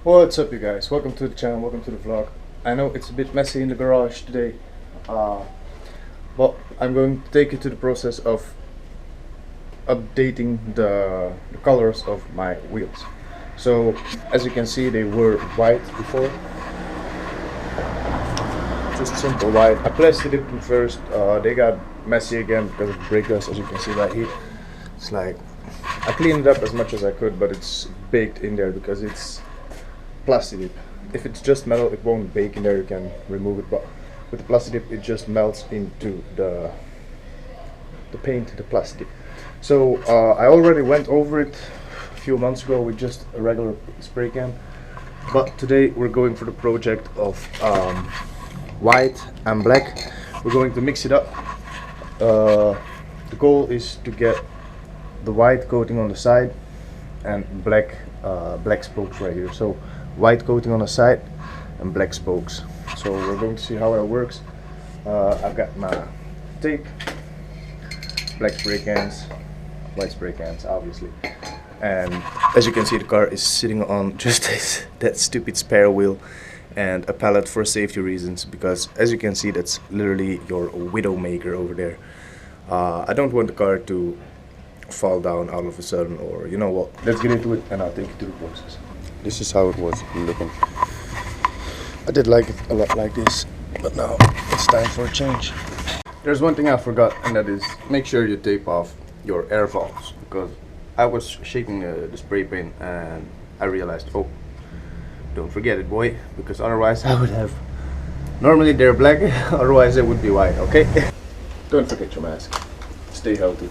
What's up, you guys? Welcome to the channel, welcome to the vlog. I know it's a bit messy in the garage today, uh, but I'm going to take you to the process of updating the colors of my wheels. So, as you can see, they were white before, just simple white. I plastic dipped them first. They got messy again because of brake dust, as you can see right here. It's like I cleaned it up as much as I could, but it's baked in there because it's plastic dip. If it's just metal, it won't bake in there. You can remove it, but with the plastic dip, it just melts into the paint, the plastic dip. So I already went over it a few months ago with just a regular spray can, but today we're going for the project of white and black. We're going to mix it up. The goal is to get the white coating on the side and black spokes right here. So white coating on the side and black spokes. So we're going to see how it works. I've got my tape, black spray cans, white spray cans obviously, and as you can see, the car is sitting on just that stupid spare wheel and a pallet for safety reasons, because as you can see, that's literally your widow maker over there. I don't want the car to fall down all of a sudden, or you know what, let's get into it and I'll take you through the process. This is how it was looking. I did like it a lot like this, but now it's time for a change. There's one thing I forgot, and that is make sure you tape off your air valves, because I was shaking the spray paint and I realized, oh, don't forget it, boy, because otherwise I would have, normally they're black, otherwise they would be white, okay? Don't forget your mask. Stay healthy.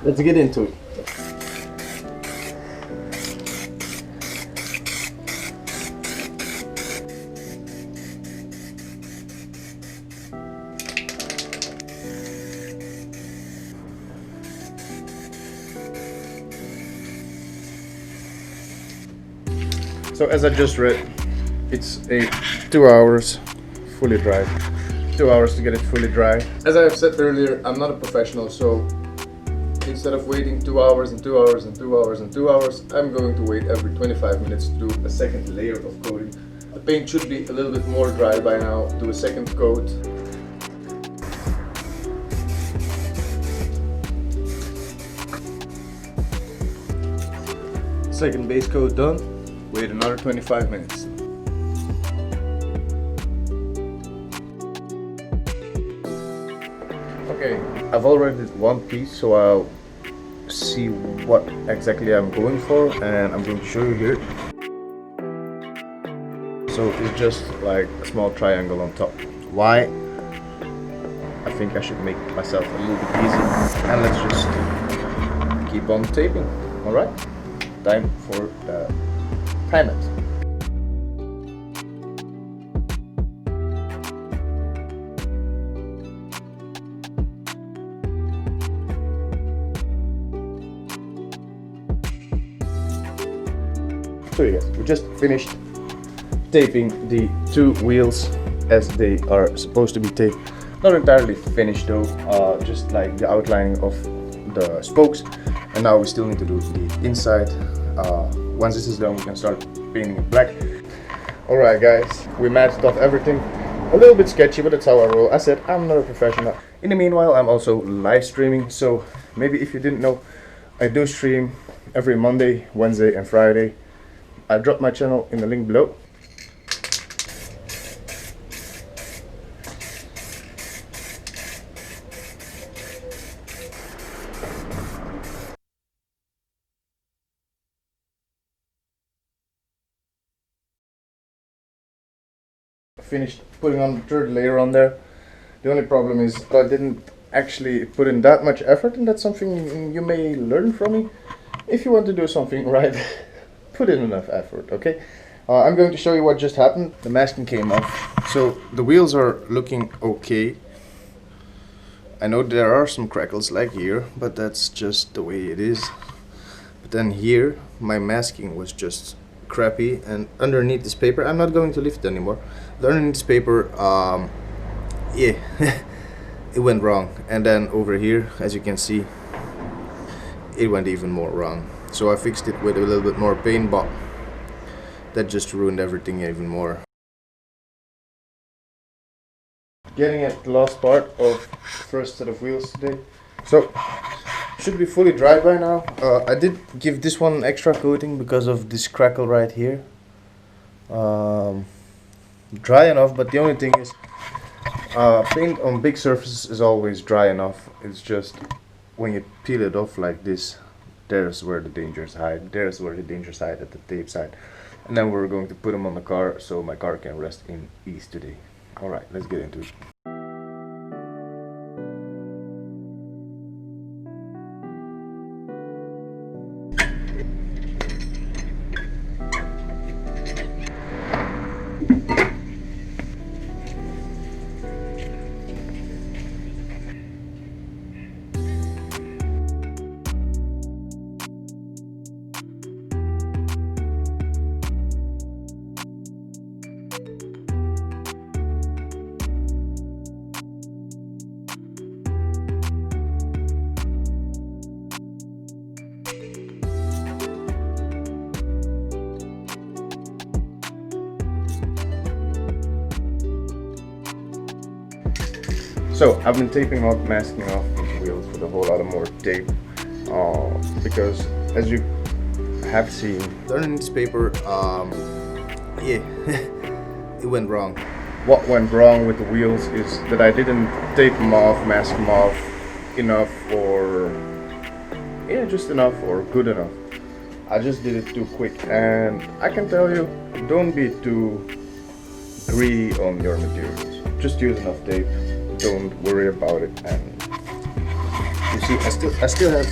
Let's get into it. So as I just read, it's a 2 hours fully dry. 2 hours to get it fully dry. As I have said earlier, I'm not a professional, so instead of waiting 2 hours and 2 hours and 2 hours and 2 hours, I'm going to wait every 25 minutes to do a second layer of coating. The paint should be a little bit more dry by now. Do a second coat. Second base coat done. Wait another 25 minutes. Okay, I've already did one piece, so I'll see what exactly I'm going for, and I'm going to show you here. So it's just like a small triangle on top. Why? I think I should make myself a little bit easy, and let's just keep on taping. Alright, time for the pilot. So yes, we just finished taping the two wheels as they are supposed to be taped. Not entirely finished though, just like the outlining of the spokes. And now we still need to do the inside. Once this is done, we can start painting it black. Alright guys, we matched off everything. A little bit sketchy, but that's how I roll. I said I'm not a professional. In the meanwhile, I'm also live streaming, so maybe if you didn't know, I do stream every Monday, Wednesday and Friday. I dropped my channel in the link below. Finished putting on the third layer on there. The only problem is I didn't actually put in that much effort, and that's something you may learn from me. If you want to do something right, put in enough effort, okay? I'm going to show you what just happened. The masking came off, so the wheels are looking okay. I know there are some crackles like here, but that's just the way it is. But then here, my masking was just crappy, and underneath this paper, I'm not going to lift it anymore, but underneath this paper yeah, it went wrong. And then over here, as you can see, it went even more wrong. So I fixed it with a little bit more paint, but that just ruined everything even more. Getting at the last part of the first set of wheels today. So should be fully dry by now. I did give this one an extra coating because of this crackle right here. Dry enough, but the only thing is paint on big surfaces is always dry enough. It's just when you peel it off like this, there's where the dangers hide. There's where the dangers hide, at the tape side. And then we're going to put them on the car so my car can rest in ease today. Alright, let's get into it. So I've been taping off, masking off these wheels with a whole lot of more tape because, as you have seen, underneath this paper, yeah, it went wrong. What went wrong with the wheels is that I didn't tape them off, mask them off enough, or yeah, just enough or good enough. I just did it too quick, and I can tell you, don't be too greedy on your materials. Just use enough tape. Don't worry about it. And you see, I still have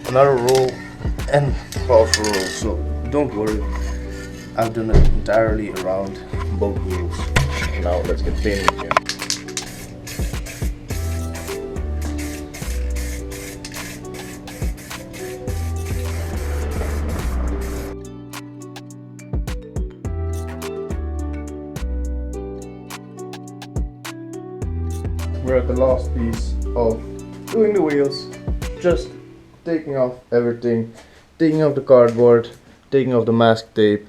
another roll and 12 rolls, so don't worry. I've done it entirely around both wheels. Now let's get painting again. We're at the last piece of doing the wheels, just taking off everything, taking off the cardboard, taking off the mask tape,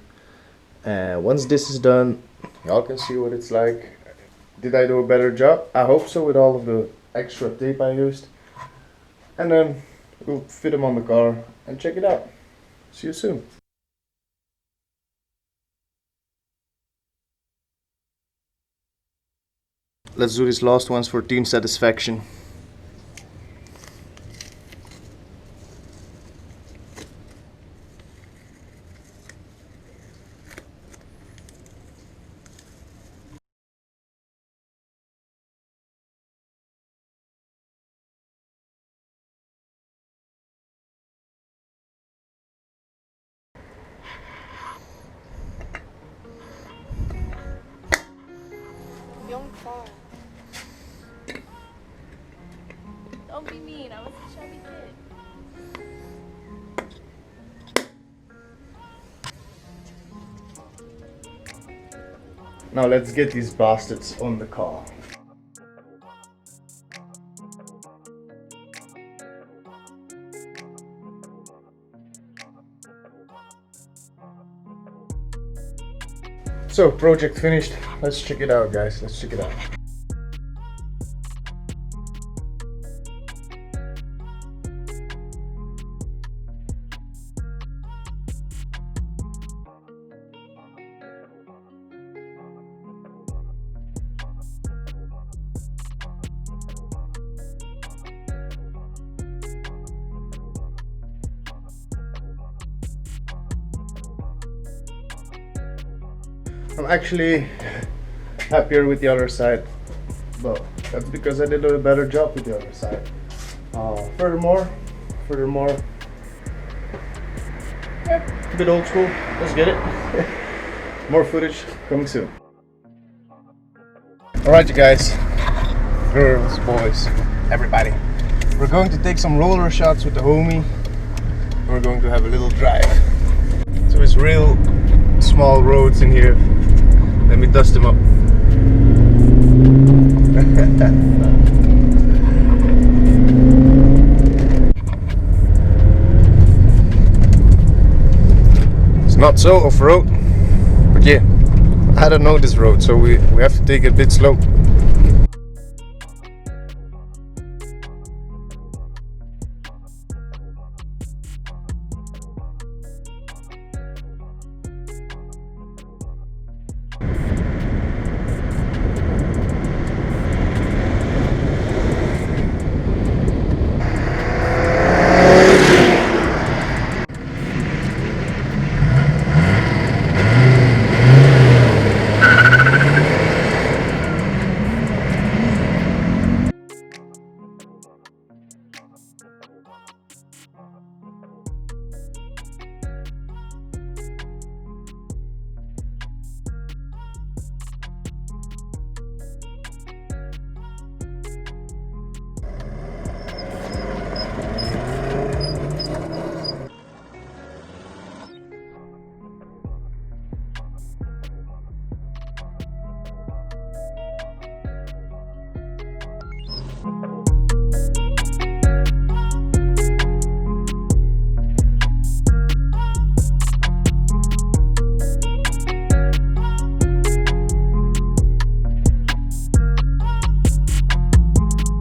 and once this is done, y'all can see what it's like. Did I do a better job? I hope so, with all of the extra tape I used. And then we'll fit them on the car and check it out. See you soon. Let's do these last ones for team satisfaction. Young car. Don't be mean, I was a chubby kid. Now let's get these bastards on the car. So, project finished. Let's check it out, guys. Let's check it out. I'm actually happier with the other side, but that's because I did a better job with the other side. Furthermore, yeah, a bit old school. Let's get it. More footage coming soon. Alright, you guys, girls, boys, everybody. We're going to take some roller shots with the homie. We're going to have a little drive. So it's real small roads in here. Let me dust them up. It's not so off-road, but yeah, I don't know this road, so we have to take it a bit slow.